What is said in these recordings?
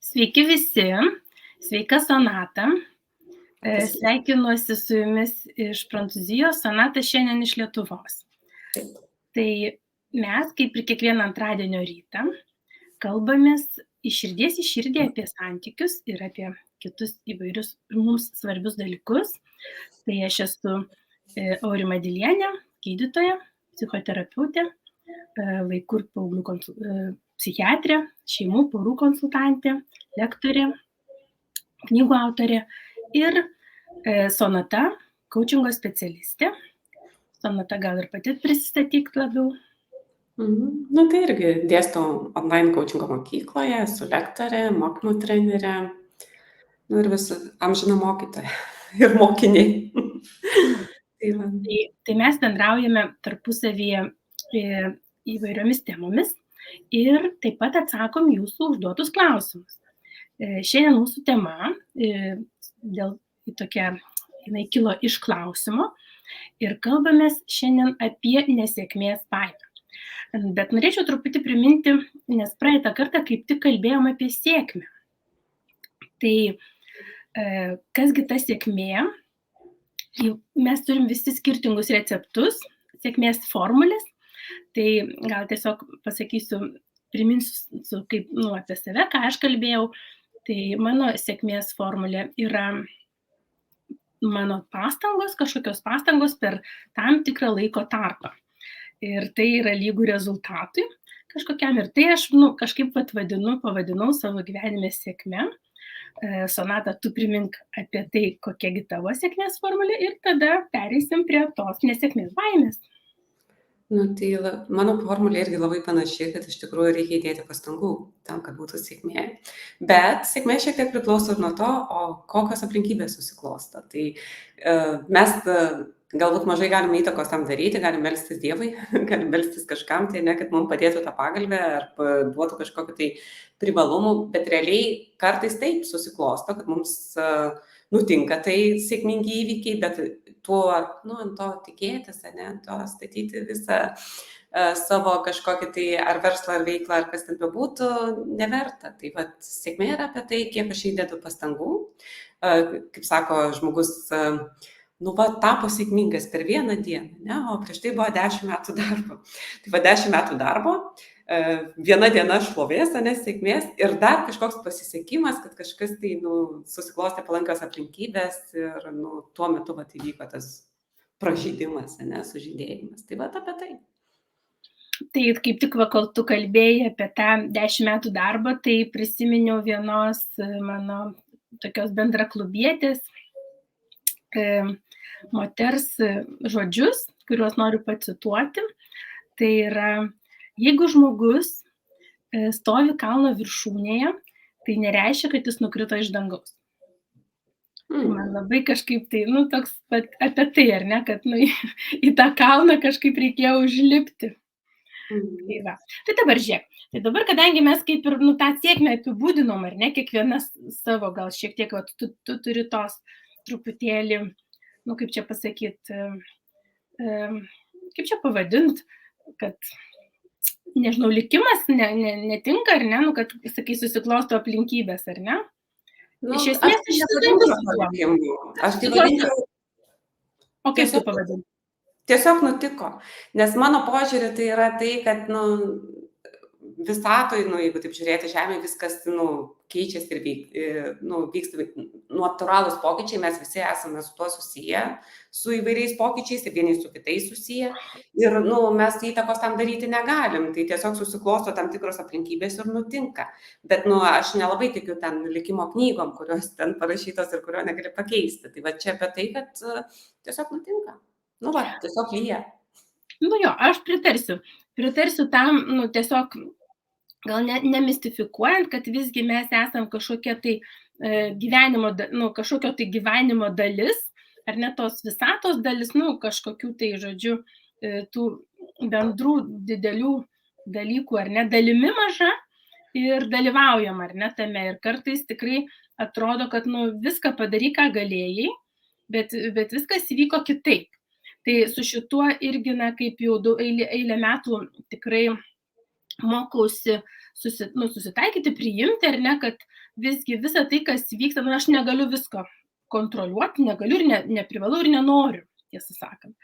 Sveiki visi, sveika Sonata. Labas. Sveikinuosi su jumis iš Prancūzijos, Sonata šiandien iš Lietuvos. Taip. Tai mes, kaip ir kiekvieną antradienio rytą, kalbamės iš širdies į širdį apie santykius ir apie kitus įvairius mums svarbius dalykus. Tai aš esu Aurima Dilienė, gydytoja, psichoterapeutė, vaikų ir paauglių psichiatrė, šeimų porų konsultantė, lektorė, knygų autorė ir Sonata, coachingo specialistė. Sonata, gal ir pati prisistatyk labiau. Na tai irgi dėstau online coachingo mokykloje, esu lektorė, mokymų trenerė, ir visų amžina mokytoja ir mokiniai. Tai mes bendraujame tarpusavyje įvairiomis temomis ir taip pat atsakom jūsų užduotus klausimus. Šiandien mūsų tema, jinai kilo iš klausimo ir kalbamės šiandien apie nesėkmės baimę. Bet norėčiau truputį priminti, nes praeitą kartą kaip tik kalbėjom apie sėkmę. Tai kasgi ta sėkmė? Mes turim visi skirtingus receptus, sėkmės formulės. Tai gal tiesiog pasakysiu, priminsiu kaip, apie save, ką aš kalbėjau. Tai mano sėkmės formulė yra mano pastangos, kažkokios pastangos per tam tikrą laiko tarpą. Ir tai yra lygų rezultatui kažkokiam. Ir tai aš kažkaip pavadinau savo gyvenime sėkme. Sonata, tu primink apie tai, kokiagi tavo sėkmės formulė ir tada pereisim prie tos nesėkmės baimės. Tai mano formulė irgi labai panaši, kad iš tikrųjų reikia įdėti pastangų tam, kad būtų sėkmė. Bet sėkmė šiek tiek priklauso ir nuo to, kokios aplinkybės susiklosto. Tai mes galbūt mažai galime įtakos tam daryti, galim melstis Dievui, galim melstis kažkam, tai ne, kad mums padėtų tą pagalbę ar duotų kažkokiu tai privalumų, bet realiai kartais taip susiklosto, kad mums nutinka tai sėkmingi įvykiai, bet ant to tikėtis, ant to statyti visą savo kažkokį tai ar verslą, ar veiklą, ar kas ten bebūtų, neverta. Tai sėkmė yra apie tai, kiek aš įdedu pastangų. Kaip sako žmogus, tapo sėkmingas per vieną dieną, o prieš tai buvo 10 metų darbo. Tai 10 metų darbo, viena diena šlovės, sėkmės ir dar kažkoks pasisekimas, kad kažkas tai susiklostė palankios aplinkybės ir tuo metu įvyko tas pražydimas, sužydėjimas. Tai apie tai. Tai kaip tik, kol tu kalbėjai apie tą 10 metų darbą, tai prisiminiau vienos mano tokios bendraklubietės moters žodžius, kuriuos noriu pacituoti. Tai yra: jeigu žmogus stovi kalno viršūnėje, tai nereiškia, kad jis nukrito iš dangaus. Man labai kažkaip tai, toks apie tai, ar ne, kad į tą kalną kažkaip reikėjo užlipti. Tai dabar žiūrėk. Tai dabar, kadangi mes kaip ir tą sėkmę apibūdinom, ar ne, kiekvienas savo, gal šiek tiek, tu turi tos truputėlį, kaip čia pasakyti, kaip čia pavadint, kad, nežinau, likimas netinka, ar ne, kad, sakai, susiklosto aplinkybės, ar ne? Iš esmės, aš tai vadinčiau. O kaip tu pavadinti? Tiesiog nutiko, nes mano požiūrį tai yra tai, kad, visatoj, jeigu taip žiūrėti žemė, viskas, keičiasi ir vyksta natūralūs pokyčiai, mes visi esame su tuo susiję, su įvairiais pokyčiais ir vieni su kitais susiję ir, mes įtakos tam daryti negalim, tai tiesiog susiklosto tam tikros aplinkybės ir nutinka, bet, aš nelabai tikiu ten likimo knygom, kurios ten parašytos ir kurio negali pakeisti, tai čia apie tai, kad tiesiog nutinka, tiesiog lyja. Jo, aš pritarsiu tam, tiesiog gal nemistifikuojant, kad visgi mes esam kažkokia tai gyvenimo, kažkokio tai gyvenimo dalis, ar ne tos visatos dalis, kažkokių tai, žodžiu, tų bendrų didelių dalykų, ar ne, dalimi maža ir dalyvaujam, ar ne, tame. Ir kartais tikrai atrodo, kad, viską padarai, ką galėjai, bet viskas įvyko kitaip. Tai su šituo irgi, kaip jau eilę metų tikrai mokausi susitaikyti, priimti, ar ne, kad visgi visą tai, kas vyksta, aš negaliu visko kontroliuoti, negaliu ir neprivalau ir nenoriu, tiesą sakant.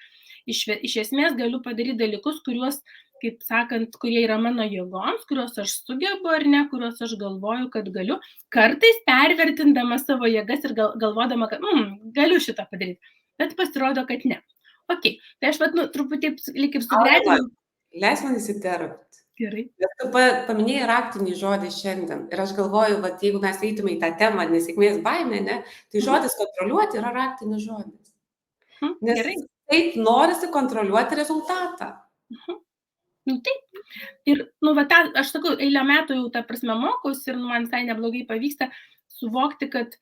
Iš esmės galiu padaryti dalykus, kuriuos, kaip sakant, kurie yra mano jėgoms, kuriuos aš sugebu ar ne, kuriuos aš galvoju, kad galiu, kartais pervertindama savo jėgas ir galvodama, kad galiu šitą padaryti, bet pasirodo, kad ne. Ok, tai aš truputį lyg ir sugretinu. Leis man įsiterpti. Gerai. Tu paminėjai raktinį žodį šiandien ir aš galvoju, jeigu mes eitume į tą temą nesėkmės baimė, ne, tai žodis kontroliuoti yra raktinis žodis. Nes Gerai. taip norisi kontroliuoti rezultatą. Taip. Ir, aš sakau, eilę metų jau, ta prasme, mokausi ir man visai neblogai pavyksta suvokti, kad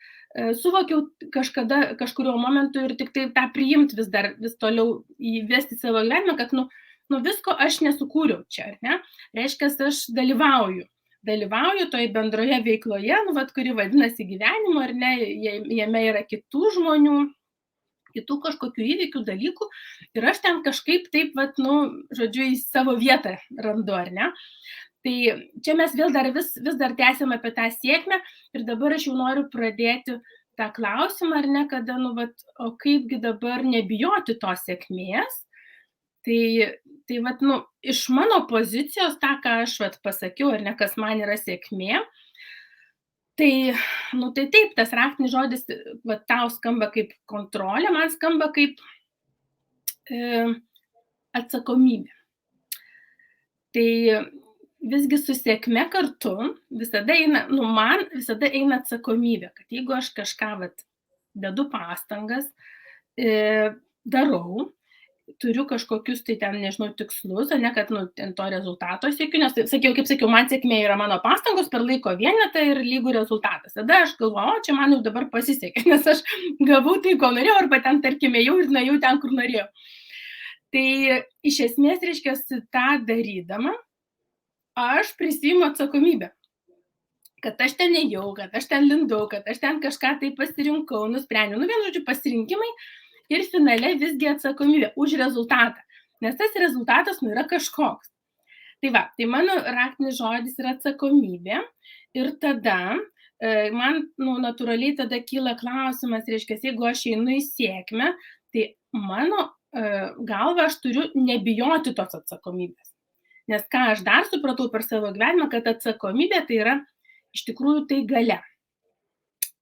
suvokiau kažkurio momentu ir tik tai tą priimti vis toliau įvesti savo gyvenimą, kad, visko aš nesukūriau čia, ar ne? Reiškia, aš dalyvauju toj bendroje veikloje, kuri vadinasi gyvenimu, ar ne, jame yra kitų žmonių, kitų kažkokių įvykių, dalykų, ir aš ten kažkaip taip, žodžiu, į savo vietą randu, ar ne? Tai čia mes vis dar tęsiam apie tą sėkmę ir dabar aš jau noriu pradėti tą klausimą, ar ne, kada, o kaipgi dabar nebijoti tos sėkmės. Tai iš mano pozicijos, tą, ką aš pasakiau, ar ne, kas man yra sėkmė, tai taip, tas raktinis žodis, tau skamba kaip kontrolė, man skamba kaip atsakomybė. Tai visgi su sėkme kartu visada eina, man visada eina atsakomybė, kad jeigu aš kažką dedu pastangas, darau, turiu kažkokius tai ten, nežinau, tikslus, o ne, kad to rezultato siekiu, nes, kaip sakiau, man sėkmė yra mano pastangos per laiko vienetą ir lygų rezultatas. Tada aš galvoju, čia man jau dabar pasisekė, nes aš gavau tai, ko norėjau, arba ten, tarkime, jau ir nuėjau ten, kur norėjau. Tai iš esmės, reiškia, tą darydama, aš prisiimu atsakomybę. Kad aš ten ėjau, kad aš ten lindau, kad aš ten kažką tai pasirinkau, nusprendžiau. Vienu žodžiu, pasirinkimai. Ir finale visgi atsakomybė už rezultatą, nes tas rezultatas yra kažkoks. Tai mano raktinis žodis yra atsakomybė ir tada man natūraliai tada kyla klausimas, reiškia, jeigu aš einu į sėkmę, tai mano galva aš turiu nebijoti tos atsakomybės. Nes ką aš dar supratau per savo gyvenimą, kad atsakomybė tai yra iš tikrųjų tai galia.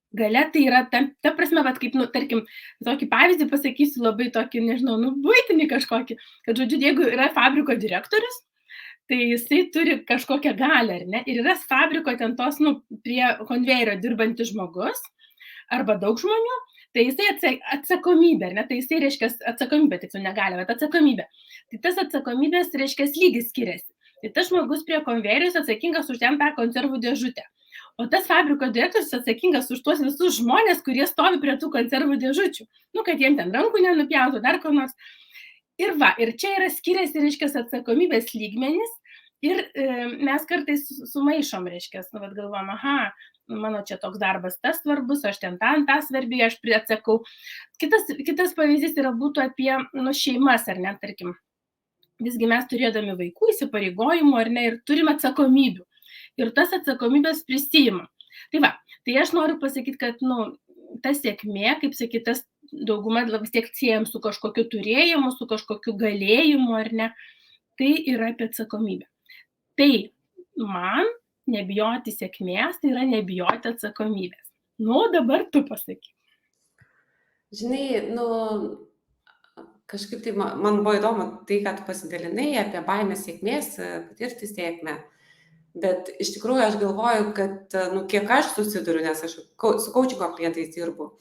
Galia tai yra, ta prasme, kaip, tarkim, tokį pavyzdį pasakysiu labai tokį, nežinau, buitinį kažkokį, kad, žodžiu, jeigu yra fabriko direktorius, tai jisai turi kažkokią galią, ar ne, ir yra fabriko ten tos, prie konvejerio dirbantis žmogus, arba daug žmonių, tai jisai atsakomybė, ar ne, tai jisai reiškia atsakomybė, tiksliau negali, bet atsakomybė. Tai tas atsakomybės reiškia lygis skiriasi. Tai tas žmogus prie konvejerijos atsakingas už ten tą konservų dėžutę. O tas fabriko direktorius atsakingas už tuos visus žmonės, kurie stovi prie tų konservų dėžučių. Kad jiem ten rankų nenupjautų, dar ko nors. Ir čia yra skiriasi, reiškia, atsakomybės lygmenys. Ir mes kartais sumaišom, reiškia, galvom, mano čia toks darbas tas svarbus, aš ten tą svarbi, aš atsakau. Kitas pavyzdys būtų apie šeimas, ar ne, tarkim. Visgi mes turėdami vaikų įsipareigojimų, ar ne, ir turim atsakomybių. Ir tas atsakomybės prisijima. Tai aš noriu pasakyti, kad ta sėkmė, kaip sakyti, tas dauguma vis tiek siejam su kažkokiu turėjimu, su kažkokiu galėjimu, ar ne, tai yra apie atsakomybę. Tai man nebijoti sėkmės, tai yra nebijoti atsakomybės. Dabar tu pasakyk. Žinai, kažkaip tai man buvo įdomu tai, kad tu pasidalinai apie baimę sėkmės, patirti sėkmę. Bet iš tikrųjų aš galvoju, kad, kiek aš susiduriu, nes aš su coachingo klientais dirbu,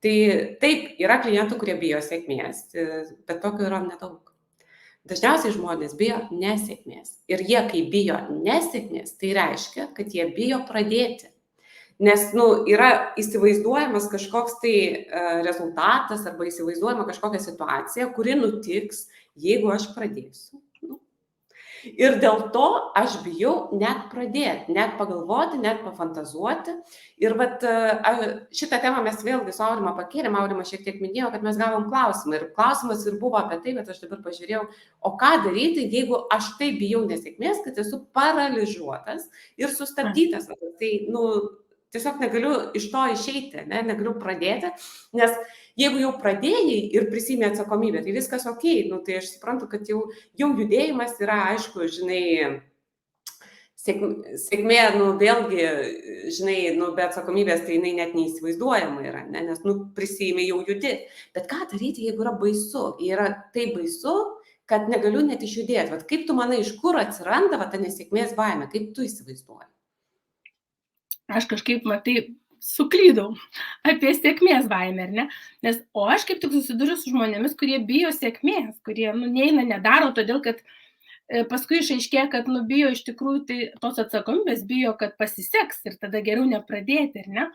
tai taip, yra klientų, kurie bijo sėkmės, bet tokio yra nedaug. Dažniausiai žmonės bijo nesėkmės. Ir jie, kai bijo nesėkmės, tai reiškia, kad jie bijo pradėti. Nes, yra įsivaizduojamas kažkoks tai rezultatas arba įsivaizduojama kažkokia situacija, kuri nutiks, jeigu aš pradėsiu. Ir dėl to aš bijau net pradėti, net pagalvoti, net pafantazuoti. Ir vat, šitą temą mes vėlgi su Aurima pakėlėm, Aurima šiek tiek minėjo, kad mes gavom klausimą. Ir klausimas ir buvo apie tai, bet aš dabar pažiūrėjau, o ką daryti, jeigu aš taip bijau nesėkmės, kad esu paralyžiuotas ir sustabdytas. Tai, tiesiog negaliu iš to išeiti, negaliu pradėti, nes jeigu jau pradėjai ir prisimė atsakomybę, tai viskas okei, tai aš suprantu, kad jau judėjimas yra, aišku, žinai, sėkmė, vėlgi, žinai, be atsakomybės tai jinai net neįsivaizduojama yra, nes, prisimė jau judi. Bet ką daryti, jeigu yra baisu? Yra taip baisu, kad negaliu net išjudėti. Vat kaip tu manai, iš kur atsiranda ta nesėkmės baimė? Kaip tu įsivaizduoji? Aš kažkaip, suklydau apie sėkmės baimę, ar ne? O aš kaip tik susiduriu su žmonėmis, kurie bijo sėkmės, kurie, neina, nedaro, todėl kad paskui išaiškėja, kad, bijo iš tikrųjų tai tos atsakomybės, bijo, kad pasiseks ir tada geriau nepradėti, ar ne?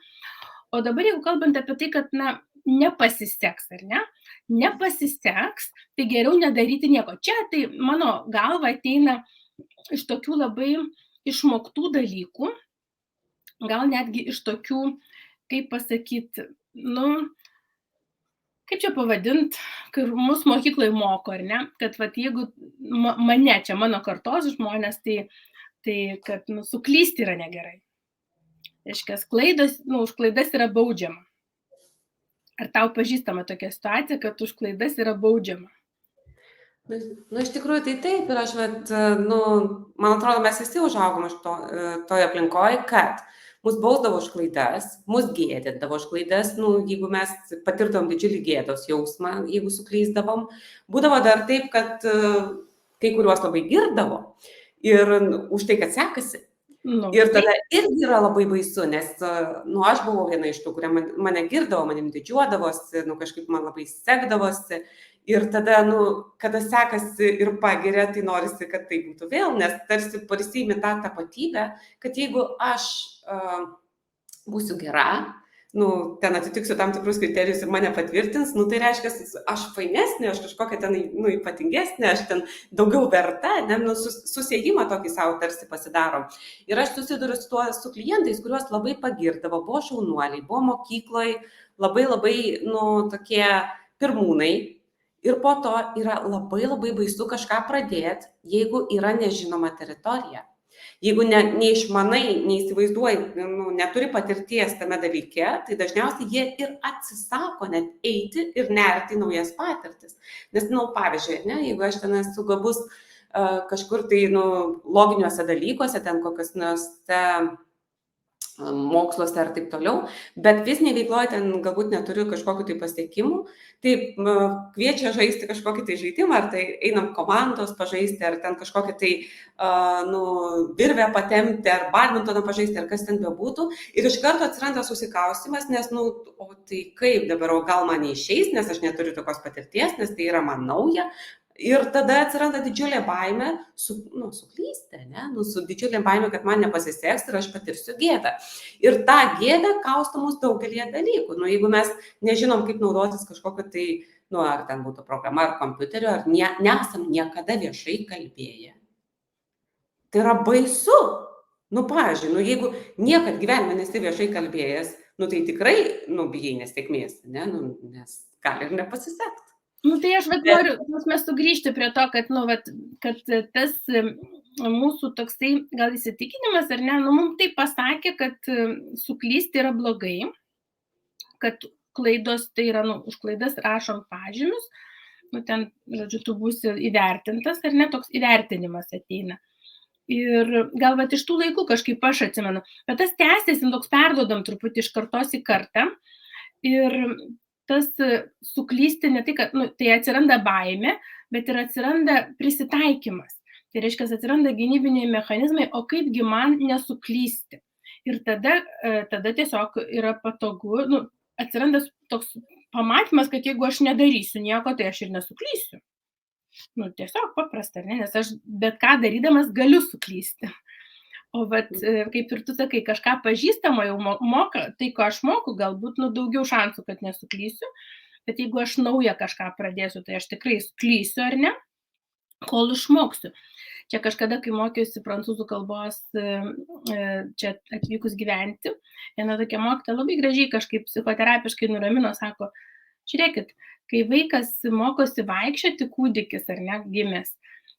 O dabar, jeigu kalbant apie tai, kad, nepasiseks, ar ne? Nepasiseks, tai geriau nedaryti nieko. Čia tai mano galva ateina iš tokių labai išmoktų dalykų, gal netgi iš tokių, kaip pasakyti, kaip čia pavadint, kai mus mokykloje moko, ar ne, kad jeigu mane, čia mano kartos žmonės, tai kad suklysti yra negerai. Reiškia, už klaidas yra baudžiama. Ar tau pažįstama tokia situacija, kad už klaidas yra baudžiama? Iš tikrųjų tai taip, ir aš, man atrodo, mes visi užaugom iš toje aplinkoje, kad mus bausdavo už klaidas, mus gėdindavo už klaidas, jeigu mes patirdavom didžiulį gėdos jausmą, jeigu suklysdavom, būdavo dar taip, kad kai kuriuos labai girdavo ir už tai, kad sekasi. Ir tada irgi yra labai baisu, nes, aš buvau viena iš tų, kurie mane girdavo, manim didžiuodavosi, kažkaip man labai sekdavosi. Ir tada, kada sekasi ir pagiria, tai norisi, kad tai būtų vėl, nes tarsi prisiimi tą tapatybę, kad jeigu aš būsiu gera, ten atitiksiu tam tikrus kriterijus ir mane patvirtins, tai reiškia, aš fainesnė, aš kažkokia ten, ypatingesnė, aš ten daugiau verta, susiejimą tokį savo tarsi pasidarom. Ir aš susiduriu su klientais, kuriuos labai pagirdavo, buvo šaunuoliai, buvo mokykloje labai, tokie pirmūnai. Ir po to yra labai baisu kažką pradėti, jeigu yra nežinoma teritorija. Jeigu neišmanai, neįsivaizduoji, neturi patirties tame dalyke, tai dažniausiai jie ir atsisako net eiti ir nerti naujas patirtis. Nes, pavyzdžiui, jeigu aš ten esu gabus kažkur tai, loginiuose dalykuose, ten kokios moksluose ar taip toliau, bet fizinėje veikloje ten galbūt neturiu kažkokių tai pasiekimų, tai kviečia žaisti kažkokį tai žaidimą, ar tai einam komandos pažaisti, ar ten kažkokį tai virvę patempti, ar badmintoną pažaisti, ar kas ten bebūtų. Ir iš karto atsiranda susikaustimas, nes, o tai kaip dabar, o gal man neišeis, nes aš neturiu tokios patirties, nes tai yra man nauja. Ir tada atsiranda didžiulė baimė suklysti, su didžiulė baimė, kad man nepasiseks ir aš patirsiu gėdą. Ir tą gėdą kausto mus daugelį dalykų. Jeigu mes nežinom, kaip naudotis kažkokiu tai, ar ten būtų programa, ar kompiuteriu, ar nesam niekada viešai kalbėję. Tai yra baisu. Pavyzdžiui, jeigu niekad gyvenime nesi viešai kalbėjęs, tai tikrai, bijai nesėkmės, nes gali ir nepasisekti. Tai aš noriu sugrįžti prie to, kad, kad tas mūsų toksai gal įsitikinimas, ar ne, mums tai pasakė, kad suklysti yra blogai, kad klaidos tai yra, už klaidas rašom pažymius, ten, žodžiu, tu būsi įvertintas, ar ne, toks įvertinimas ateina. Ir gal iš tų laikų kažkaip aš atsimenu, bet tas tęsiasi, toks perduodam truputį iš kartos į kartą ir tas suklysti ne tai, kad tai atsiranda baimė, bet ir atsiranda prisitaikymas. Tai reiškia, atsiranda gynybiniai mechanizmai, o kaipgi man nesuklysti. Ir tada tiesiog yra patogu, atsiranda toks pamatymas, kad jeigu aš nedarysiu nieko, tai aš ir nesuklysiu. Tiesiog paprasta, nes aš bet ką darydamas galiu suklysti. O kaip ir tu sakai, kažką pažįstamo jau moka, tai ko aš moku, galbūt daugiau šansų, kad nesuklysiu, bet jeigu aš naują kažką pradėsiu, tai aš tikrai klysiu, ar ne, kol išmoksiu. Čia kažkada, kai mokiausi prancūzų kalbos čia atvykus gyventi, viena tokia mokytoja labai gražiai kažkaip psichoterapiškai nuramino, sako, žiūrėkit, kai vaikas mokosi vaikščioti, kūdikis ar ne gimęs,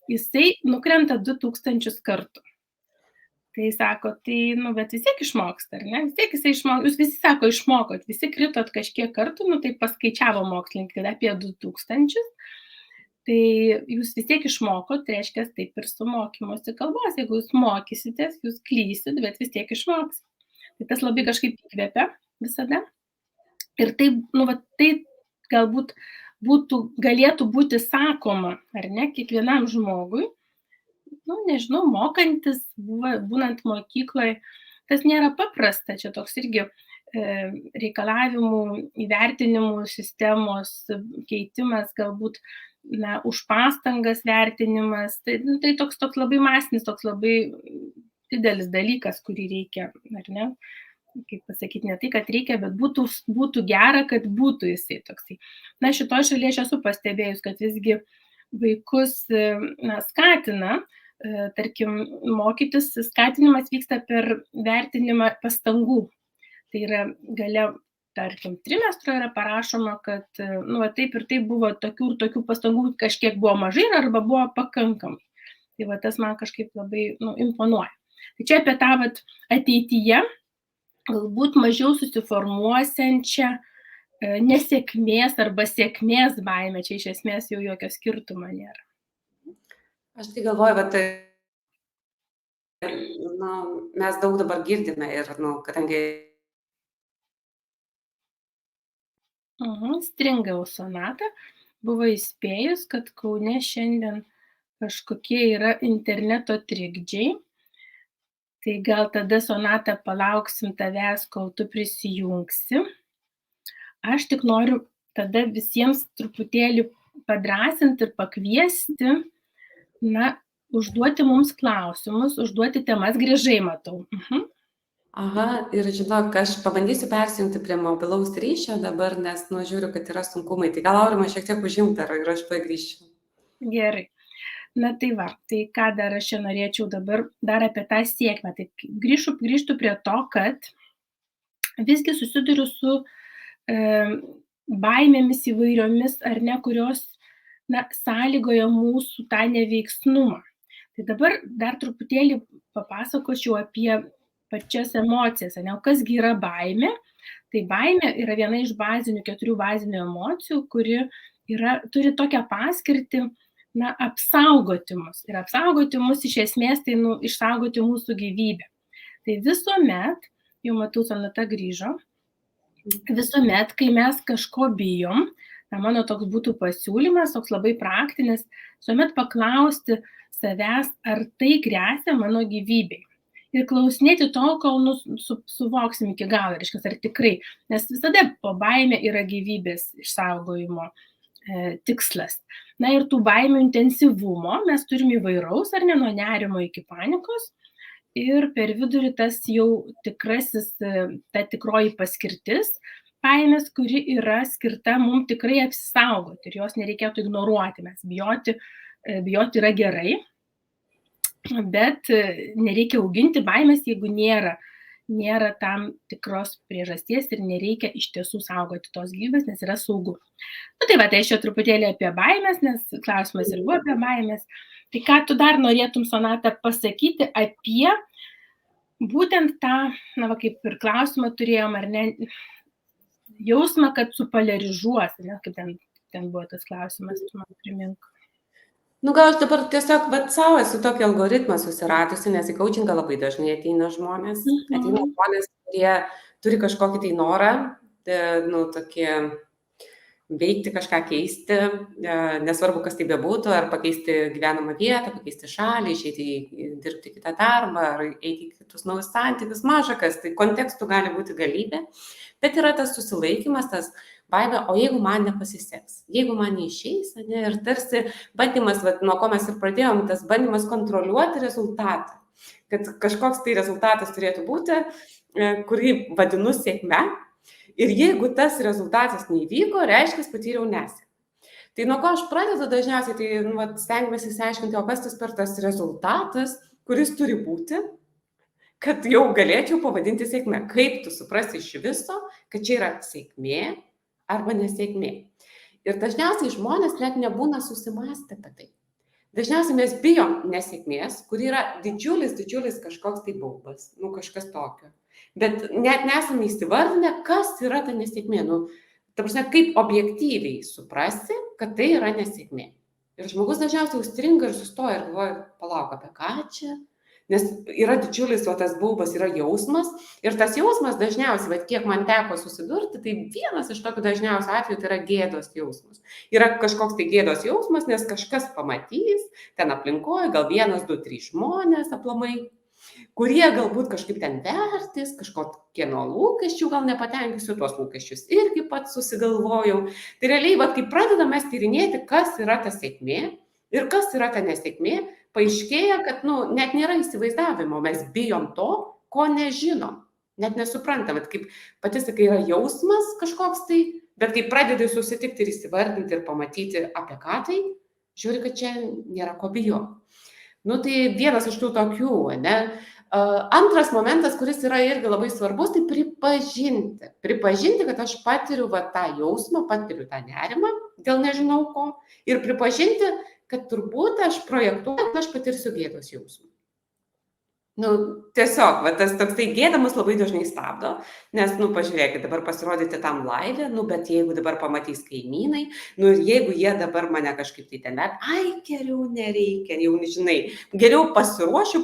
jisai nukrenta 2000 kartų. Tai sako, tai, bet vis tiek išmoksta, ar ne? Vis tiek jisai išmoksta, jūs visi sako, išmokot, visi kritot kažkiek kartų, tai paskaičiavo mokslininkai, kad apie 2000, tai jūs vis tiek išmokot, tai reiškia taip ir su mokymosi kalbos, jeigu jūs mokysitės, jūs klysit, bet vis tiek išmoksit. Tai tas labai kažkaip įkvepia visada. Ir tai, tai galbūt galėtų būti sakoma, ar ne, kiekvienam žmogui, nežinau, mokantis, būnant mokykloje, tas nėra paprasta, čia toks irgi reikalavimų, įvertinimų sistemos keitimas, galbūt už pastangas vertinimas, tai toks labai masinis, toks labai didelis dalykas, kurį reikia, ar ne, kaip pasakyti, ne tai, kad reikia, bet būtų gera, kad būtų jisai toksai. Šitoje šalyje aš esu pastebėjus, kad visgi vaikus skatina, tarkim, mokytis, skatinimas vyksta per vertinimą pastangų. Tai yra gale, tarkim, trimestro yra parašoma, kad taip ir taip buvo tokių ir tokių pastangų, kažkiek buvo mažai arba buvo pakankamai. Tai tas man kažkaip labai imponuoja. Tai čia apie tą ateityje galbūt mažiau susiformuosiančią nesėkmės arba sėkmės baimę, čia iš esmės jau jokio skirtumo nėra. Aš tai galvoju, mes daug dabar girdime ir, kadangi... Stringau Sonata, buvo įspėjus, kad Kaune šiandien kažkokie yra interneto trikdžiai, tai gal tada Sonata palauksim tavęs, kol tu prisijungsi. Aš tik noriu tada visiems truputėlį padrąsinti ir pakviesti, užduoti mums klausimus, užduoti temas, grįžai matau. Aha, ir žinok, aš pabandysiu persijungti prie mobilaus ryšio dabar, nes žiūriu, kad yra sunkumai. Tai gal Aurima šiek tiek užimta ir aš pagrįžčiau. Gerai. Tai ką dar aš čia norėčiau dabar dar apie tą sėkmę. Tai grįžtu prie to, kad visgi susiduriu su baimėmis įvairiomis, ar ne, kurios sąlygoja mūsų tą neveiksnumą. Tai dabar dar truputėlį papasakočiau apie pačias emocijas, o kasgi yra baimė. Tai baimė yra viena iš 4 bazinių emocijų, kuri turi tokią paskirtį apsaugoti mus. Ir apsaugoti mus iš esmės tai išsaugoti mūsų gyvybę. Tai visuomet, jau matau, Sonata grįžo, visuomet, kai mes kažko bijom, mano toks būtų pasiūlymas, toks labai praktinis, visuomet paklausti savęs, ar tai gresia mano gyvybei. Ir klausinėti tol, kol suvoksim iki galo, reiškia, ar tikrai, nes visada po baimė yra gyvybės išsaugojimo tikslas. Ir tų baimių intensyvumo mes turim įvairaus, ar ne, nuo nerimo iki panikos. Ir per vidurį tas jau tikrasis, ta tikroji paskirtis baimės, kuri yra skirta mums tikrai apsisaugoti ir jos nereikėtų ignoruoti. Mes bijoti yra gerai, bet nereikia auginti baimės, jeigu nėra tam tikros priežasties ir nereikia iš tiesų saugoti tos gyvybės, nes yra saugu. Tai aš čia truputėlį apie baimės, nes klausimas ir buvo apie baimės. Tai ką tu dar norėtum, Sonata, pasakyti apie būtent tą, kaip ir klausimą turėjom, ar ne, jausmą, kad supolarizuos, ne, kaip ten buvo tas klausimas, tu man primink. Gal aš dabar tiesiog savo esu tokį algoritmą susiradusi, nes į coachingą labai dažnai ateina žmonės, kurie turi kažkokį tai norą, tokie veikti, kažką keisti, nesvarbu, kas tai bebūtų, ar pakeisti gyvenamą vietą, pakeisti šalį, išeiti dirbti kitą darbą, ar eiti į kitus naujus santykius, maža kas, tai kontekstų gali būti galybė, bet yra tas susilaikymas, tas baimė, o jeigu man nepasiseks, jeigu man neišeis, ir tarsi bandymas, nuo ko mes ir pradėjom, tas bandymas kontroliuoti rezultatą, kad kažkoks tai rezultatas turėtų būti, kurį vadinu sėkme, ir jeigu tas rezultatas neįvyko, reiškia, patyriau nesėkmę. Tai nuo ko aš pradedu dažniausiai, tai stengiuosi išsiaiškinti, o kas tas per tas rezultatas, kuris turi būti, kad jau galėčiau pavadinti sėkme. Kaip tu suprasi iš viso, kad čia yra sėkmė arba nesėkmė. Ir dažniausiai žmonės net nebūna susimąstę apie tai. Dažniausiai mes bijom nesėkmės, kur yra didžiulis kažkoks tai baubas, kažkas tokio. Bet net nesame įsivardinę, kas yra ta nesėkmė. Ta prasme, kaip objektyviai suprasti, kad tai yra nesėkmė. Ir žmogus dažniausiai užstringa ir sustoja ir galvoja, palauk, apie ką čia? Nes yra didžiulis, tas baubas yra jausmas. Ir tas jausmas dažniausiai, kiek man teko susidurti, tai vienas iš tokių dažniausių atvejų tai yra gėdos jausmas. Yra kažkoks tai gėdos jausmas, nes kažkas pamatys, ten aplinkoje, gal 1, 2, 3 žmonės aplamai, kurie galbūt kažkaip ten vertys, kažkokieno lūkesčių gal nepatenkinsiu, tuos lūkesčius irgi pats susigalvojau. Tai realiai, kai pradedame tyrinėti, kas yra ta sėkmė ir kas yra ta nesėkmė, paaiškėja, kad net nėra įsivaizdavimo, mes bijom to, ko nežinom, net nesuprantam. Kaip pati sakai, yra jausmas kažkoks tai, bet kai pradedi susitikti ir įsivardinti ir pamatyti apie ką tai, žiūri, kad čia nėra ko bijoti. Tai vienas iš tų tokių, ne? Antras momentas, kuris yra irgi labai svarbus, tai pripažinti. Pripažinti, kad aš patiriu tą jausmą, patiriu tą nerimą dėl nežinau ko. Ir pripažinti, kad turbūt aš projektuoju, kad aš patirsiu gėdos jausmą. Tiesiog, tas toksai gėda mus labai dažnai stabdo, nes, pažiūrėkit, dabar pasirodyti tam live, bet jeigu dabar pamatys kaimynai, ir jeigu jie dabar mane kažkaip tai ten, geriau nereikia, jau nežinai, geriau pasiruošiu,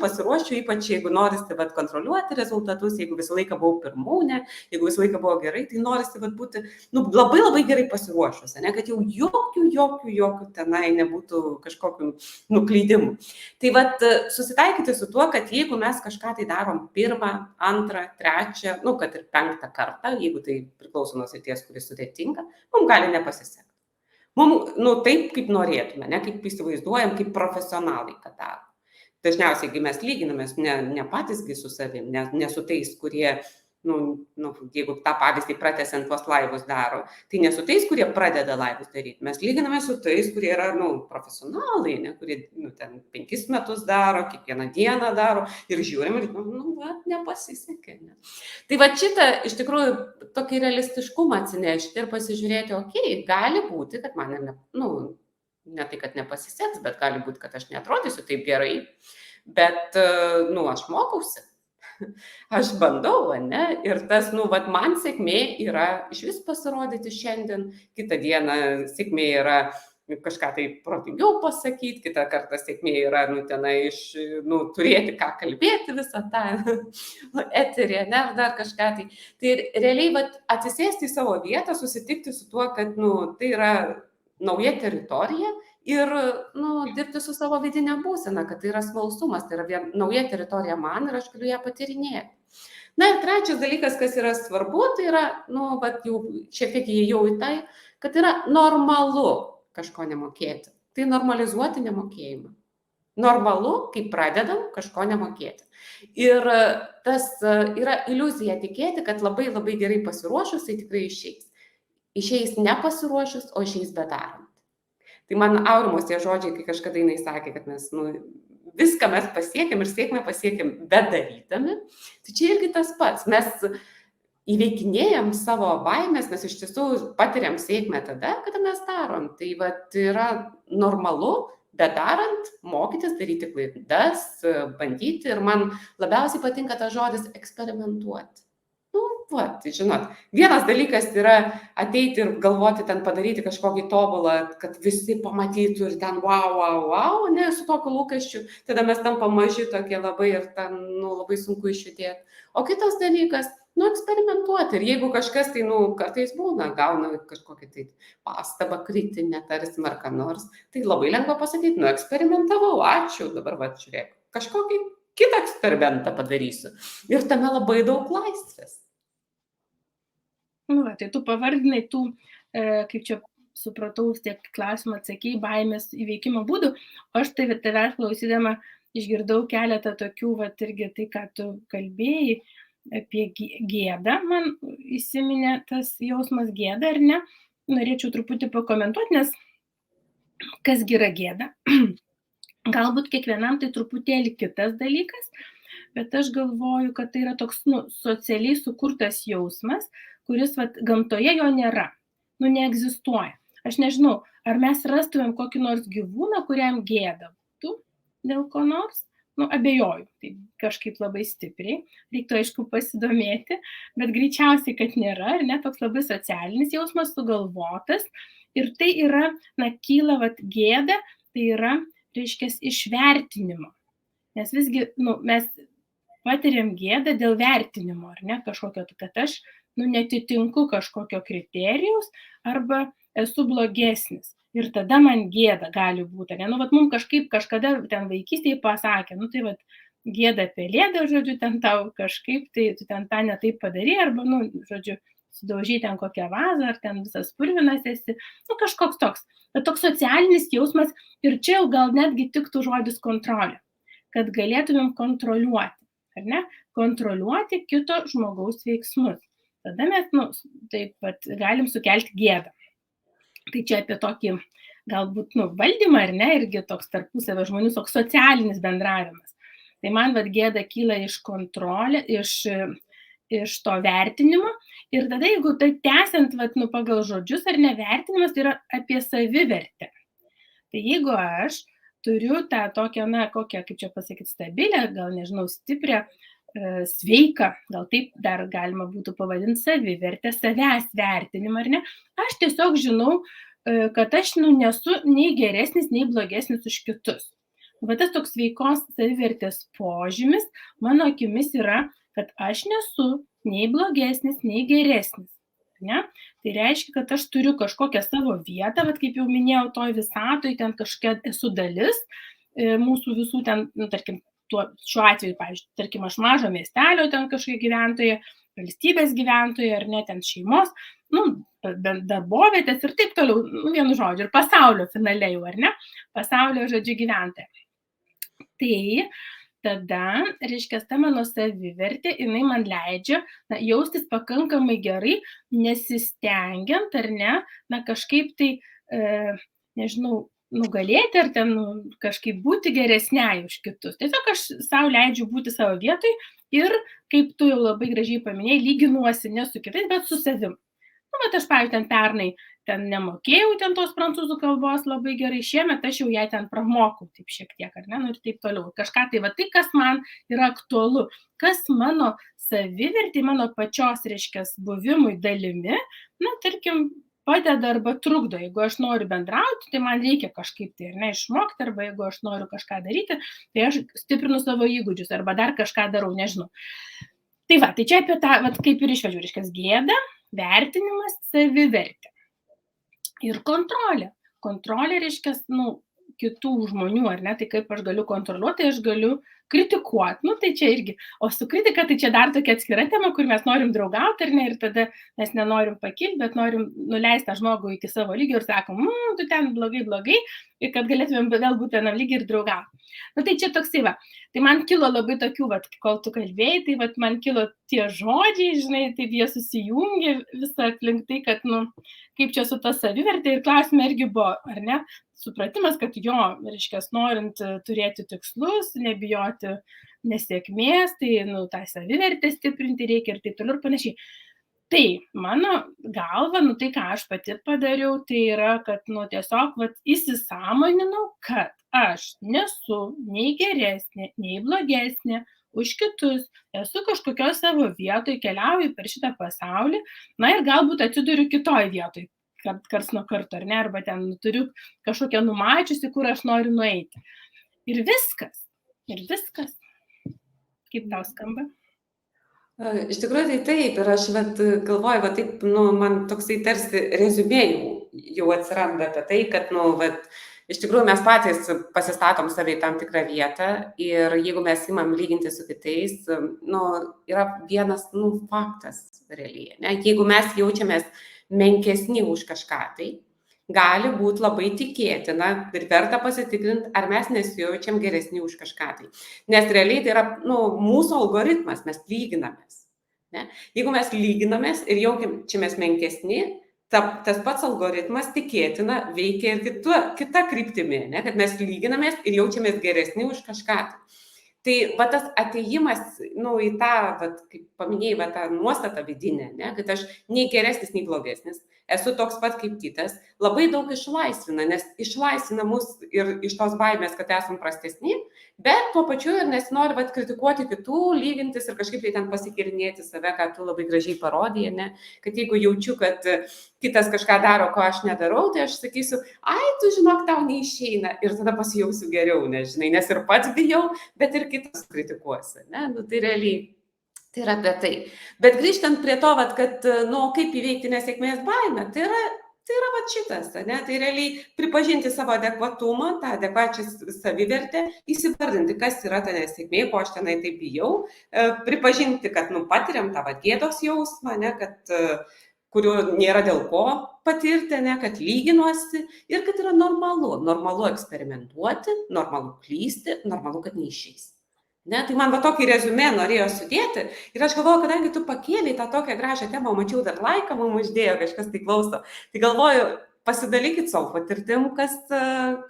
ypač jeigu norisi kontroliuoti rezultatus, jeigu visą laiką buvau pirmūnė, jeigu visą laiką buvo gerai, tai norisi būti, labai gerai pasiruošus, ne, kad jau jokių tenai nebūtų kažkokių nuklydimų. Tai susitaikyti su tuo, kad jeigu mes kažką tai darom 1, 2, 3, kad ir 5 kartą, jeigu tai priklauso nuo srities, kuris sudėtinga, mums gali nepasisekti. Mums, taip, kaip norėtume, ne, kaip įsivaizduojam, kaip profesionalai, kad daro. Dažniausiai, kai mes lyginamės ne patysgi su savim, ne su tais, kurie, jeigu tą pavyzdį pratęsiant tuos laivus daro, tai ne su tais, kurie pradeda laivus daryti. Mes lyginame su tais, kurie yra, profesionalai, ne, kurie ten 5 metus daro, kiekvieną dieną daro ir žiūrim ir, nepasisekė. Ne. Tai šitą, iš tikrųjų, tokį realistiškumą atsinešti ir pasižiūrėti, gali būti, kad man ne tai, kad nepasiseks, bet gali būti, kad aš neatrodysiu taip gerai, bet, aš mokausi. Aš bandau, ne? Ir tas, man sėkmė yra iš vis pasirodyti šiandien, kitą dieną sėkmė yra kažką tai protingiau pasakyti, kitą kartą sėkmė yra, turėti ką kalbėti visą tą eterį, ne, dar kažką tai. Tai realiai, atsisėsti į savo vietą, susitikti su tuo, kad, tai yra nauja teritorija, ir dirbti su savo vidinė būsena, kad tai yra smalsumas, tai yra nauja teritorija man ir aš galiu ją patyrinėti. Na ir trečias dalykas, kas yra svarbu, tai yra, jau šiek tiek įėjau į tai, kad yra normalu kažko nemokėti. Tai normalizuoti nemokėjimą. Normalu, kai pradedam kažko nemokėti. Ir tas yra iliuzija tikėti, kad labai gerai pasiruošus, tai tikrai išeis. Išeis nepasiruošus, o išeis bedarant. Tai man Aurimos tie žodžiai, kai kažkada jinai sakė, kad mes viską mes pasiekėm ir sėkmę pasiekėm bedarydami, tai čia irgi tas pats. Mes įveikinėjam savo baimės, mes iš tiesų patiriam sėkmę tada, kada mes darom. Tai yra normalu, bedarant, mokytis, daryti klaidas, bandyti. Ir man labiausiai patinka tas žodis eksperimentuoti. Žinot, vienas dalykas yra ateiti ir galvoti ten padaryti kažkokį tobulą, kad visi pamatytų ir ten wow, ne, su tokiu lūkesčiu, tada mes tampam maži tokie labai ir ten, labai sunku išjudėti. O kitas dalykas, eksperimentuoti. Ir jeigu kažkas tai, kartais būna, gauna kažkokį tai pastabą kritinę, tarsim, ar ką nors, tai labai lengva pasakyti, eksperimentavau, ačiū, dabar žiūrėk, kažkokį kitą eksperimentą padarysiu. Ir tame labai daug laisvės. Tai tu pavardinai tų, kaip čia supratau, tiek klausimą atsakei, baimės įveikimo būdų, o aš tai tavęs klausydama išgirdau keletą tokių, irgi tai, ką tu kalbėjai apie gėdą, man įsiminė tas jausmas gėda, ar ne? Norėčiau truputį pakomentuoti, nes Kasgi yra gėda? Galbūt kiekvienam tai truputėlį kitas dalykas, bet aš galvoju, kad tai yra toks socialiai sukurtas jausmas, kuris gamtoje jo nėra, neegzistuoja. Aš nežinau, ar mes rastumėm kokį nors gyvūną, kuriam gėda būtų dėl ko nors. Abejoju, tai kažkaip labai stipriai, reiktų aišku pasidomėti, bet greičiausiai, kad nėra, ar ne, toks labai socialinis jausmas sugalvotas ir tai yra, kyla gėda, tai yra, reiškia, iš vertinimo, nes visgi, mes patiriam gėdą dėl vertinimo, ar ne, kažkokio, kad aš, netitinku kažkokio kriterijaus arba esu blogesnis. Ir tada man gėda gali būti. Mums kažkaip kažkada ten vaikystėje pasakė, tai gėda pelėda, žodžiu, ten tau kažkaip, tai tu ten tą ne taip padarė, arba, žodžiu, sudaužy ten kokią vazą, ar ten visas purvinas esi, kažkoks toks. Bet toks socialinis jausmas, ir čia jau gal netgi tiktų žodis kontrolė, kad galėtumėm kontroliuoti, ar ne? Kontroliuoti kito žmogaus veiksmus. Tada mes, taip galim sukelti gėdą. Tai čia apie tokį galbūt valdymą, ar ne, irgi toks tarpusavio žmonių, toks socialinis bendravimas. Tai man gėda kyla iš kontrolės, iš to vertinimo. Ir tada, jeigu tai tęsiant pagal žodžius ar nevertinimas, tai yra apie savivertę. Tai jeigu aš turiu tą tokią, kokią, kaip čia pasakyti, stabilę, gal nežinau, stiprią, sveiką, gal taip dar galima būtų pavadinti savivertę, savęs vertinimą, ar ne, aš tiesiog žinau, kad aš nesu nei geresnis, nei blogesnis už kitus. Tas toks sveikos savivertės požymis mano akimis yra, kad aš nesu nei blogesnis, nei geresnis. Ne? Tai reiškia, kad aš turiu kažkokią savo vietą, kaip jau minėjau, toj visatoj, ten kažkokia esu dalis mūsų visų ten, tarkim, šiuo atveju, pavyzdžiui, tarkim, aš mažo miestelio ten kažkokie gyventojai, valstybės gyventojai, ar ne, ten šeimos, darbovietės ir taip toliau, vienu žodžiu, ir pasaulio finale jau, ar ne, pasaulio, žodžiu, gyventojai. Tai tada, reiškia, ta mano savivertė, jinai man leidžia jaustis pakankamai gerai, nesistengiant, ar ne, kažkaip tai, nežinau, nugalėti ar ten kažkaip būti geresniai už kitus. Tiesiog aš savo leidžiu būti savo vietoj ir, kaip tu jau labai gražiai paminėjai, lyginuosi ne su kitais, bet su savim. Bet aš, pavyzdžiui, ten pernai ten nemokėjau ten tos prancūzų kalbos labai gerai, šiemet aš jau ją ten pramokau taip šiek tiek, ar ne, ir taip toliau. Kažką tai, tai, kas man yra aktualu, kas mano savivertį, mano pačios, reiškia, buvimui dalimi, tarkim, padeda arba trukdo. Jeigu aš noriu bendrauti, tai man reikia kažkaip tai, ar ne, išmokti, arba jeigu aš noriu kažką daryti, tai aš stiprinu savo įgūdžius, arba dar kažką darau, nežinau. Tai tai čia apie tą, kaip ir išvedžiu, reiškia, gėda, vertinimas, savivertė. Ir kontrolė. Kontrolė reiškia, kitų žmonių, ar ne, tai kaip aš galiu kontroliuoti, tai aš galiu kritikuoti, tai čia irgi, o su kritika tai čia dar tokia atskira tema, kur mes norim draugauti, ar ne, ir tada mes nenorim pakilti, bet norim nuleisti tą žmogų iki savo lygio ir sakom, tu ten blogai, ir kad galėtumėm vėl būti vienam lygiai ir draugauti. Tai čia toksai tai man kilo labai tokių, kol tu kalbėjai, tai man kilo tie žodžiai, žinai, taip jie susijungė visą aplink tai, kad, kaip čia su ta savivertė ir klausime irgi buvo, ar ne, supratimas, kad jo, reiškia, norint turėti tikslus, nebijoti nesėkmės, tai, tą savivertę stiprinti reikia ir taip toliau ir panašiai. Tai mano galva, tai ką aš pati padariau, tai yra, kad, tiesiog, įsisąmoninau, kad aš nesu nei geresnė, nei blogesnė už kitus, esu kažkokioj savo vietoj, keliauju per šitą pasaulį, ir galbūt atsiduriu kitoj vietoj, karts nuo karto, ar ne, arba ten turiu kažkokią numačiusi, kur aš noriu nueiti. Ir viskas. Kaip tau skamba? Iš tikrųjų tai taip, ir aš galvoju, taip, man toksai tarsi reziumė jau atsiranda apie tai, kad, iš tikrųjų mes patys pasistatom save į tam tikrą vietą ir jeigu mes imam lyginti su kitais, yra vienas, faktas realiai, ne? Jeigu mes jaučiamės menkesni už kažką, tai gali būti labai tikėtina ir verta pasitikrinti, ar mes nesijaučiam geresni už kažką. Tai. Nes realiai tai yra mūsų algoritmas, mes lyginamės. Ne? Jeigu mes lyginamės ir jaučiamės menkesni, tas pats algoritmas tikėtina veikia ir kita kryptimi, ne, kad mes lyginamės ir jaučiamės geresni už kažką. Tai va tas atėjimas, nu, į tą, vat, kaip paminėjai, va tą nuostatą vidinę, ne, kad aš nei geresnis, nei blogesnis, esu toks pat kaip kitas, labai daug išlaisvina, nes išlaisvina mus ir iš tos baimės, kad esam prastesni, bet tuo pačiu ir nesinori vat kritikuoti kitų, lygintis ir kažkaip tai ten pasikirinėti save, ką tu labai gražiai parodėjai, ne, kad jeigu jaučiu, kad kitas kažką daro, ko aš nedarau, tai aš sakysiu, ai, tu žinok, tau neišeina ir tada pasijausiu geriau, nežinai, nes ir pats bijau, bet ir kitas kritikuosi, ne, nu tai realiai. Tai yra apie tai. Bet grįžtant prie to, vat, kad, nu, kaip įveikti nesėkmės baimę, tai yra vat šitas, ne? Tai realiai pripažinti savo adekvatumą, tą adekvačią savivertę, įsivardinti, kas yra ta nesėkmė, ko aš tenai taip bijau, pripažinti, kad, nu, patiriam tą vat gėdos jausmą, ne, kad kurių nėra dėl ko patirti, ne, kad lyginuosi ir kad yra normalu eksperimentuoti, normalu klysti, normalu, kad neišeis. Ne, tai man va tokį reziumė norėjo sudėti ir aš galvoju, kadangi tu pakėlei tą tokią gražią temą, mačiau dar laiką, mums uždėjo, kažkas tai klauso, tai galvoju, pasidalykit savo patirtim, kas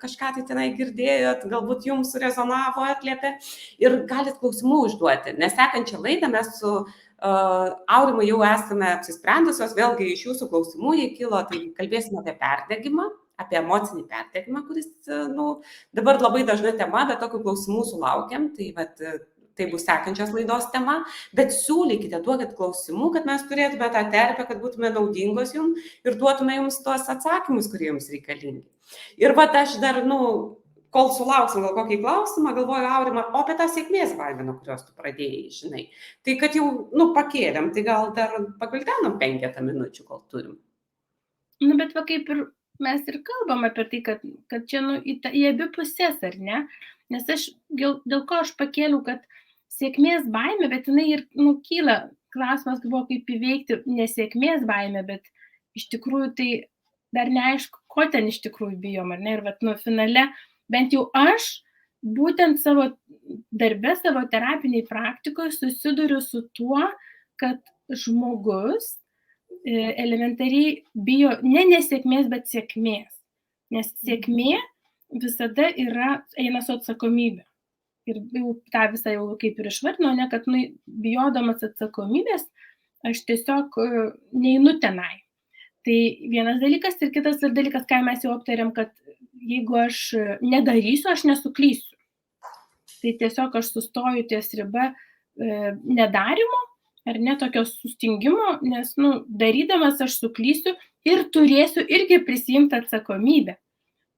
kažką tai tenai girdėjot, galbūt jums surezonavo, atliepė ir galit klausimų užduoti, nes sekančią laidą mes su Aurimai jau esame apsisprendusios, vėlgi iš jūsų klausimų jie kilo, tai kalbėsime apie perdegimą, apie emocinį perdegimą, kuris, nu, dabar labai dažna tema, bet tokių klausimų sulaukiam, tai vat, tai bus sekančios laidos tema, bet siūlykite, duokit klausimų, kad mes turėtume tą terpę, kad būtume naudingos jums ir duotume jums tuos atsakymus, kurie jums reikalingi. Ir vat aš dar, nu, kol sulauksim gal kokį klausimą, galvoju, Aurima, o apie tą sėkmės baimę, nuo kurios tu pradėjai, žinai. Tai kad jau, nu, pakėlėm, tai gal dar paguldenom 5 minučių, kol turim. Nu, bet va kaip ir mes ir kalbam apie tai, kad čia, nu, į abi pusės, ar ne? Nes aš, dėl ko aš pakėliau, kad sėkmės baimė, bet jinai ir, nu, kyla klausimas, buvo kaip įveikti nesėkmės baimę, bet iš tikrųjų tai dar neaišku, ko ten iš tikrųjų bijom, ar ne? Ir, vat, nu, finale, bent jau aš būtent savo darbe, savo terapiniai praktikoje susiduriu su tuo, kad žmogus elementariai bijo ne nesėkmės, bet sėkmės. Nes sėkmė visada eina su atsakomybė. Ir jau tą visą jau kaip ir išvardino, ne, kad, nu, bijodamas atsakomybės, aš tiesiog neinu tenai. Tai vienas dalykas ir kitas dalykas, ką mes jau aptarėm, kad jeigu aš nedarysiu, aš nesuklysiu. Tai tiesiog aš sustoju ties riba nedarimo, ar ne tokio sustingimo, nes, nu, darydamas aš suklysiu ir turėsiu irgi prisiimti atsakomybę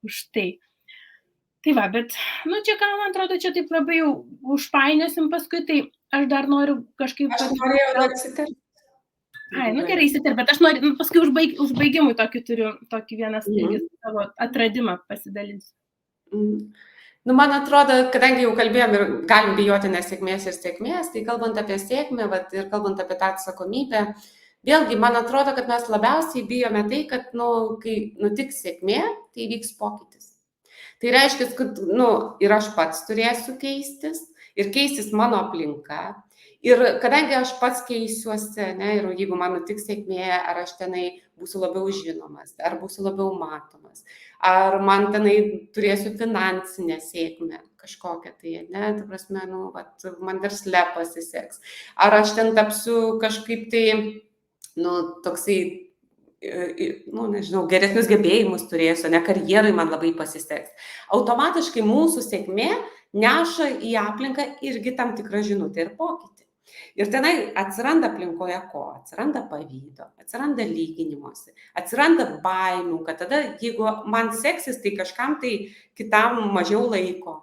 už tai. Tai va, bet, nu, čia, ką man atrodo, čia taip labai jau užpainiosim paskui, tai aš dar noriu kažkaip... Aš norėjau dar įsiterpti. Ai, nu gerai, įsiterpti, bet aš noriu, nu, paskui užbaigimui turiu tokį vieną savo atradimą pasidalinsiu. Nu, man atrodo, kadangi jau kalbėjom ir galim bijoti nesėkmės ir sėkmės, tai kalbant apie sėkmę, vat, ir kalbant apie tą atsakomybę, vėlgi, man atrodo, kad mes labiausiai bijome tai, kad, nu, kai nutiks sėkmė, tai vyks pokytis. Tai reiškia, kad, nu, ir aš pats turėsiu keistis, ir keistis mano aplinka. Ir kadangi aš pats keisiuosi, ne, ir jeigu man nutiks sėkmė, ar aš tenai būsiu labiau žinomas, ar būsiu labiau matomas, ar man tenai turėsiu finansinę sėkmę kažkokią tai, ne, ta prasme, nu, vat, man versle pasiseks, ar aš ten tapsiu kažkaip tai, nu, toksai, nu, nežinau, geresnius gebėjimus turėsiu, ne, karjerai man labai pasiseks. Automatiškai mūsų sėkmė neša į aplinką irgi tam tikrą žinutę ir pokytį. Ir tenai atsiranda aplinkoje ko? Atsiranda pavydo, atsiranda lyginimuose, atsiranda baimių, kad tada, jeigu man seksis, tai kažkam tai kitam mažiau laiko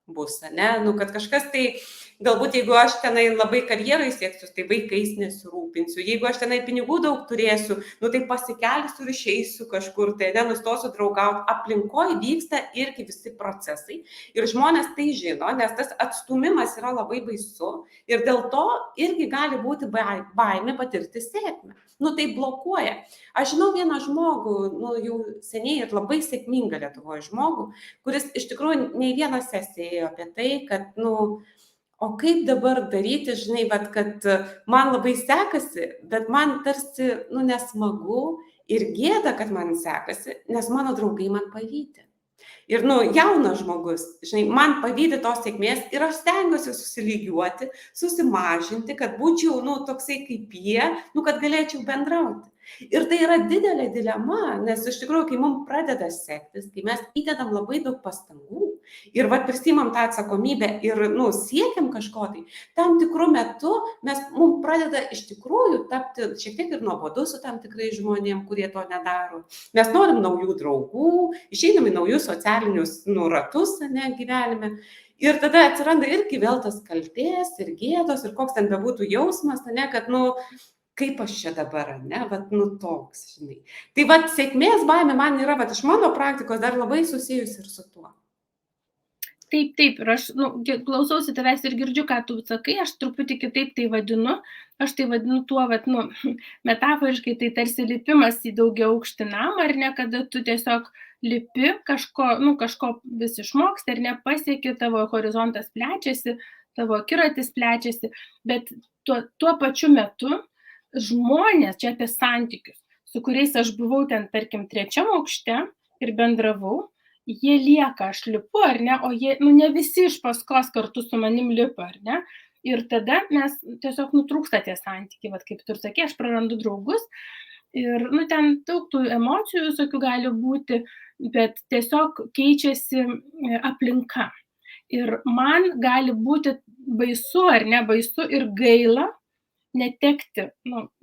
bus, ne? Nu, kad kažkas tai, galbūt jeigu aš tenai labai karjerai sieksiu, tai vaikais nesirūpinsiu, jeigu aš tenai pinigų daug turėsiu, nu, tai pasikelsiu ir išeisiu kažkur, tai nenustosiu draugauti, aplinkoje vyksta irgi visi procesai ir žmonės tai žino, nes tas atstumimas yra labai baisu ir dėl to irgi gali būti baimė patirti sėkmę. Nu, tai blokuoja. Aš žinau vieną žmogų, nu, jau seniai ir labai sėkmingą Lietuvoje žmogų, kuris iš tikrųjų nei vieną sesiją apie tai, kad, nu, o kaip dabar daryti, žinai, bet kad man labai sekasi, bet man tarsi, nu, nesmagu Ir gėda, kad man sekasi, nes mano draugai man pavydi. Ir, jaunas žmogus, žinai, man pavydi tos sėkmės ir aš stengiuosi susilygiuoti, susimažinti, kad būčiau, toksai kaip jie, kad galėčiau bendrauti. Ir tai yra didelė dilema, nes iš tikrųjų, kai mums pradeda sektis, kai mes įdedam labai daug pastangų ir prisimam tą atsakomybę ir, siekiam kažko, tai tam tikrų metų mums pradeda iš tikrųjų tapti šiek tiek ir nuobodu su tam tikrai žmonėm, kurie to nedaro. Mes norim naujų draugų, išeinam į naujus socialinius ratus, gyvenime. Ir tada atsiranda irgi vėl tas kaltės ir gėdos ir koks ten bebūtų jausmas, kad, kaip aš čia dabar, toks, žinai. Tai sėkmės baimė man yra, iš mano praktikos dar labai susijusi ir su tuo. Taip, ir aš klausausi tavęs ir girdžiu, ką tu sakai, aš truputį kitaip tai vadinu, aš tai vadinu tuo, metaforiškai tai tarsi lipimas į daugiaaukštį namą, ar ne, kada tu tiesiog lipi, kažko vis išmoksti, ar ne, pasieki, tavo horizontas plečiasi, tavo akiratis plečiasi, bet tuo pačiu metu žmonės, čia apie santykius, su kuriais aš buvau ten, tarkim, 3 aukšte ir bendravau, jie lieka, aš lipu, ar ne, o jie, ne visi iš paskos kartu su manim lipa, ar ne, ir tada mes tiesiog nutrūksta tie santykiai, kaip tu ir sakė, aš prarandu draugus ir, ten daug tų emocijų visokių gali būti, bet tiesiog keičiasi aplinka. Ir man gali būti baisu, ar ne, baisu ir gaila netekti,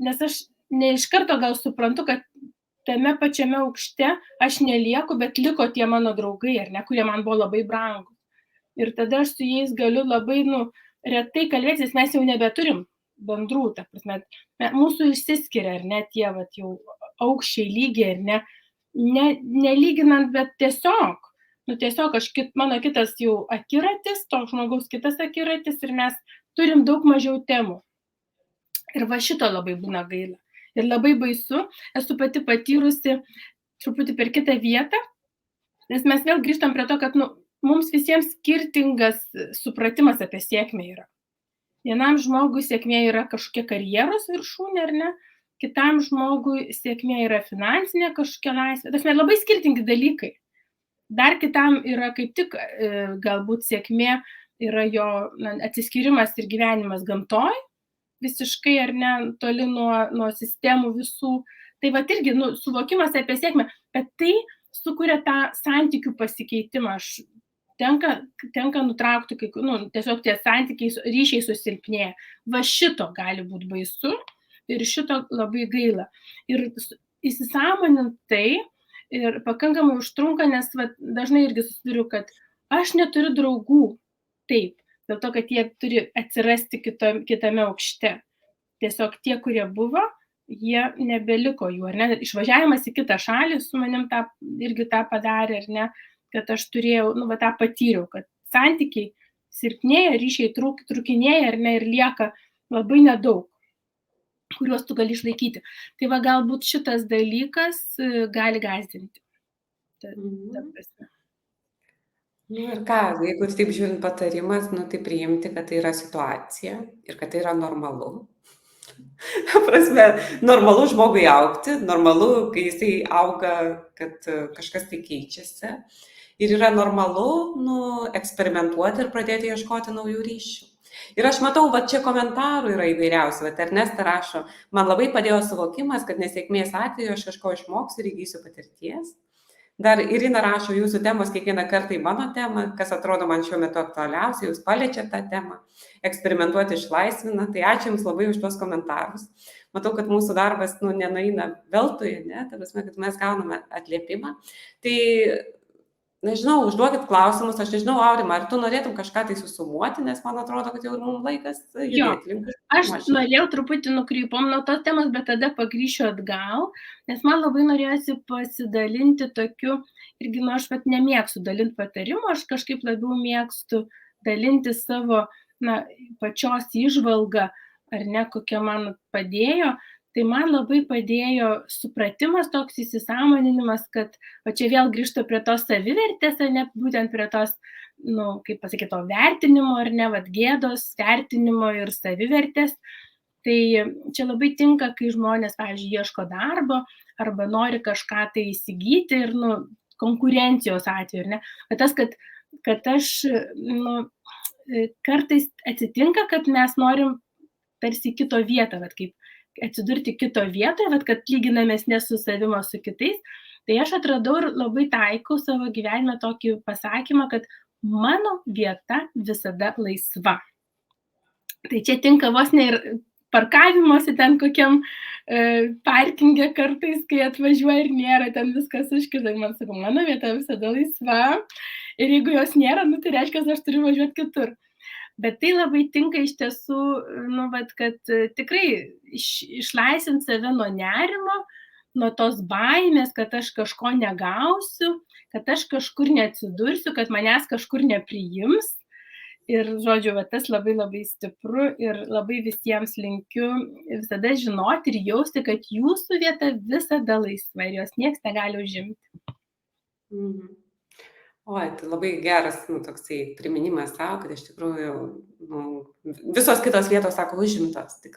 nes aš ne iš karto gal suprantu, kad tame pačiame aukšte aš nelieku, bet liko tie mano draugai, ar ne, kurie man buvo labai brangus. Ir tada aš su jais galiu labai, retai kalbėtis, mes jau nebeturim bendrų, ta prasme, mūsų išsiskiria, ar ne, tie jau aukščiai lygiai, ar ne, nelyginant, bet tiesiog, mano kitas jau akiratis, to žmogaus kitas akiratis ir mes turim daug mažiau temų. Ir šito labai būna gaila. Ir labai baisu, esu pati patyrusi truputį per kitą vietą, nes mes vėl grįžtam prie to, kad mums visiems skirtingas supratimas apie sėkmę yra. Vienam žmogui sėkmė yra kažkokia karjeros viršūnė, ar ne? Kitam žmogui sėkmė yra finansinė kažkokia laisvė. Tas labai skirtingi dalykai. Dar kitam yra kaip tik galbūt sėkmė yra jo atsiskyrimas ir gyvenimas gamtoj, visiškai, ar ne, toli nuo sistemų visų. Tai irgi, suvokimas apie sėkmę, bet tai sukuria tą santykių pasikeitimą. Tenka nutraukti, tiesiog tie santykiai, ryšiai susilpnėja. Šito gali būti baisu ir šito labai gaila. Ir įsisąmonint tai ir pakankamai užtrunka, nes dažnai irgi susiduriu, kad aš neturiu draugų. Taip. Dėl to, kad jie turi atsirasti kitame aukšte. Tiesiog tie, kurie buvo, jie nebeliko jų, ar ne? Išvažiavimas į kitą šalį su manim irgi tą padarė, ar ne? Kad aš turėjau, tą patyriau, kad santykiai silpnėja, ryšiai trūkinėja, ar ne, ir lieka labai nedaug, kuriuos tu gali išlaikyti. Tai galbūt šitas dalykas gali gąsdinti. Ta prasme. Ir ką, jeigu taip žiūrint patarimas, tai priimti, kad tai yra situacija ir kad tai yra normalu. Prasme, normalu žmogui augti, normalu, kai jisai auga, kad kažkas tai keičiasi. Ir yra normalu, eksperimentuoti ir pradėti ieškoti naujų ryšių. Ir aš matau, čia komentarų yra įvairiausių. Ernesta rašo, man labai padėjo suvokimas, kad nesėkmės atveju aš kažko išmoksiu ir įgysiu patirties. Dar Irina rašo, jūsų temos kiekvieną kartą į mano temą, kas atrodo man šiuo metu aktualiausia, jūs paliečiate tą temą, eksperimentuoti išlaisvina, tai ačiū Jums labai už tuos komentarus. Matau, kad mūsų darbas nenueina veltui, ne, ta prasme, kad mes gauname atliepimą. Tai, nežinau, užduokit klausimus, aš nežinau, Aurima, ar tu norėtum kažką tai susumuoti, nes man atrodo, kad jau mums laikas judėti link. Aš norėjau truputį nukrypom nuo tos temos, bet tada pagrįšiu atgal, nes man labai norėjosi pasidalinti tokiu, irgi, aš nemėgstu dalinti patarimų, aš kažkaip labiau mėgstu dalinti savo, pačios įžvalgą, ar ne, kokia man padėjo. Tai man labai padėjo supratimas, toks įsisąmoninimas, kad čia vėl grįžtu prie tos savivertės, ne būtent prie tos, kaip pasakyti, to vertinimo, ar ne, gėdos, vertinimo ir savivertės, Tai čia labai tinka, kai žmonės, pavyzdžiui, ieško darbo arba nori kažką tai įsigyti ir, konkurencijos atveju, ne? Bet tas, kad aš, kartais atsitinka, kad mes norim tarsi kito vietą, vat kaip atsidurti kito vietoje, vat kad lyginamės ne su savim, o su kitais. Tai aš atradau ir labai taikau savo gyvenime tokį pasakymą, kad mano vieta visada laisva. Tai čia tinka vos ne ir parkavimuose ten kokiam parkinge kartais, kai atvažiuoja ir nėra, ten viskas užkirta. Man sakau, mano vieta visada laisva ir jeigu jos nėra, tai reiškia, aš turiu važiuoti kitur. Bet tai labai tinka iš tiesų, kad tikrai išlaisvinti save nuo nerimo, nuo tos baimės, kad aš kažko negausiu, kad aš kažkur neatsidursiu, kad manęs kažkur nepriims. Ir, žodžiu, tas labai labai stipru ir labai visiems linkiu visada žinoti ir jausti, kad jūsų vieta visada laisva ir jos niekas negali užimti. Mhm. Oi, tai labai geras, toksai priminimas savo, kad iš tikrųjų, visos kitos vietos, sako, užimtos, tik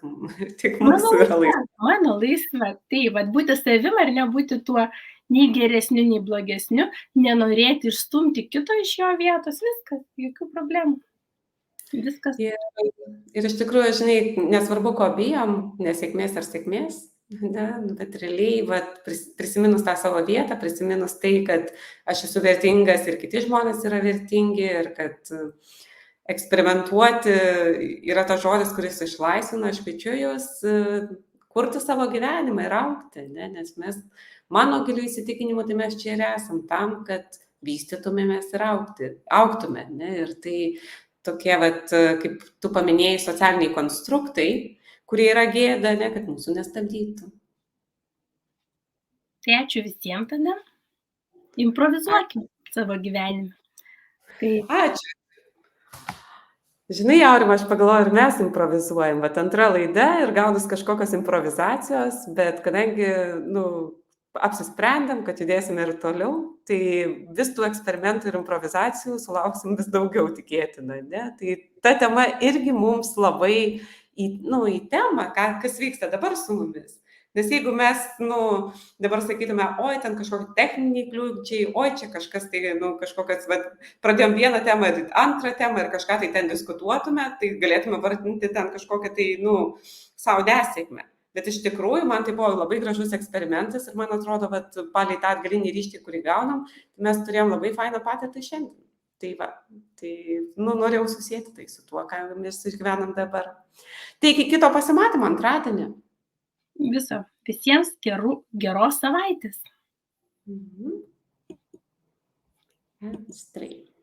mūsų yra laisva. Mano laisva, tai, būti savim ar nebūti tuo nei geresniu, nei blogesniu, nenorėti išstumti kito iš jo vietos, viskas, jokių problemų. Viskas. Ir iš tikrųjų, žinai, nesvarbu, ko bijom, nesėkmės ar sėkmės, bet realiai, prisiminus tą savo vietą, prisiminus tai, kad aš esu vertingas ir kiti žmonės yra vertingi ir kad eksperimentuoti yra tas žodis, kuris išlaisvina, aš kviečiu jūs kurti savo gyvenimą ir augti, nes mes, mano giliu įsitikinimu, tai mes čia ir esam tam, kad vystytumėmės ir augtume, ir tai tokie, kaip tu paminėjai, socialiniai konstruktai, kurie yra gėda, kad mūsų nestabdytų. Tai ačiū visiems tada. Improvizuokim savo gyvenime. Ačiū. Žinai, Aurimai, aš pagalvoju, ir mes improvizuojam. Antra laida ir gaunus kažkokios improvizacijos, bet kadangi, apsisprendėm, kad judėsime ir toliau, tai vis tų eksperimentų ir improvizacijų sulauksim vis daugiau tikėtina, Tai ta tema irgi mums labai į temą, kas vyksta dabar su mumis. Nes jeigu mes, dabar sakytume, oi, ten kažkokie techniniai kliūčiai, oi, čia kažkas tai, kažkokias, pradėjom vieną temą, antrą temą ir kažką tai ten diskutuotume, tai galėtume vardinti ten kažkokią tai, savo nesėkmę. Bet iš tikrųjų, man tai buvo labai gražus eksperimentas ir man atrodo, palei tą atgalinį ryštį, kurį gaunam, mes turėjom labai fainą patirtį šiandien. Tai norėjau susėti tai su tuo, ką mes išgyvenam dabar. Tai iki kito pasimatymo antradienį. Visiems geros savaitės. Straight.